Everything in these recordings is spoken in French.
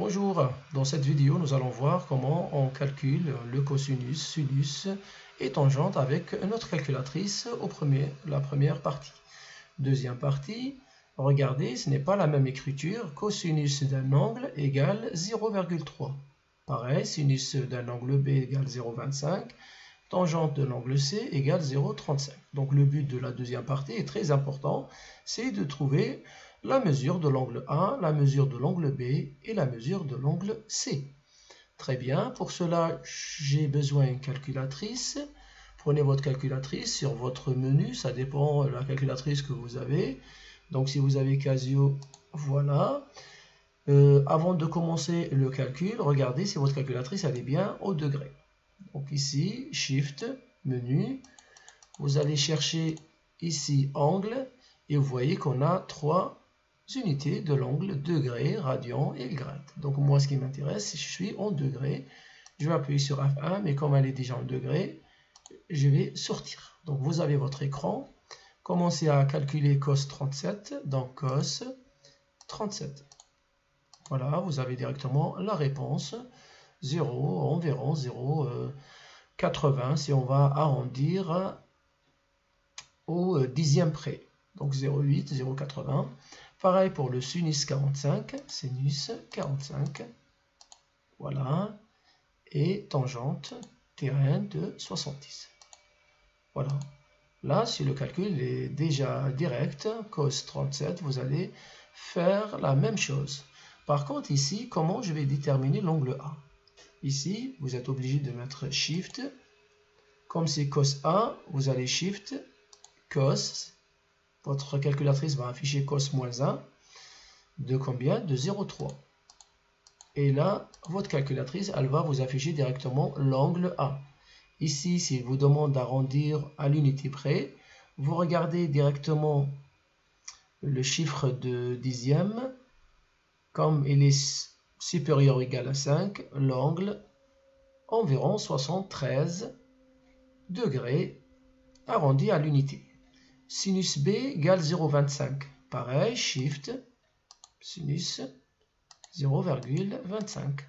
Bonjour, dans cette vidéo nous allons voir comment on calcule le cosinus, sinus et tangente avec notre calculatrice la première partie. Deuxième partie, regardez, ce n'est pas la même écriture, cosinus d'un angle égale 0,3. Pareil, sinus d'un angle B égale 0,25, tangente de l'angle C égale 0,35. Donc le but de la deuxième partie est très important, c'est de trouver la mesure de l'angle A, la mesure de l'angle B et la mesure de l'angle C. Très bien, pour cela j'ai besoin d'une calculatrice. Prenez votre calculatrice sur votre menu, ça dépend de la calculatrice que vous avez. Donc si vous avez Casio, voilà. Avant de commencer le calcul, regardez si votre calculatrice elle est bien au degré. Donc ici, Shift, menu, vous allez chercher ici angle et vous voyez qu'on a 3 unités de l'angle degré, radian et grade. Donc moi ce qui m'intéresse, je suis en degré, je vais appuyer sur F1, mais comme elle est déjà en degré, je vais sortir. Donc vous avez votre écran, commencez à calculer cos 37, donc cos 37. Voilà, vous avez directement la réponse, 0, environ 0,80 si on va arrondir au dixième près. Donc 0,8, 0,80. Pareil pour le sinus 45, sinus 45. Voilà. Et tangente terrain de 70. Voilà. Là, si le calcul est déjà direct, cos 37, vous allez faire la même chose. Par contre, ici, comment je vais déterminer l'angle A? Ici, vous êtes obligé de mettre Shift. Comme c'est cos A, vous allez Shift, cos. Votre calculatrice va afficher cos moins 1. De combien? De 0,3. Et là, votre calculatrice, elle va vous afficher directement l'angle A. Ici, s'il vous demande d'arrondir à l'unité près, vous regardez directement le chiffre de dixième. Comme il est supérieur ou égal à 5, l'angle environ 73 degrés arrondi à l'unité. Sinus B égale 0,25. Pareil, Shift, sinus 0,25.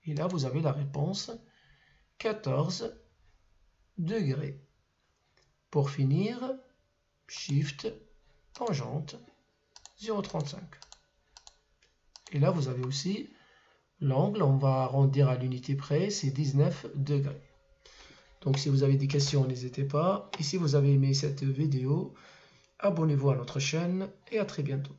Et là, vous avez la réponse 14 degrés. Pour finir, Shift, tangente 0,35. Et là, vous avez aussi l'angle, on va arrondir à l'unité près, c'est 19 degrés. Donc si vous avez des questions, n'hésitez pas. Et si vous avez aimé cette vidéo, abonnez-vous à notre chaîne et à très bientôt.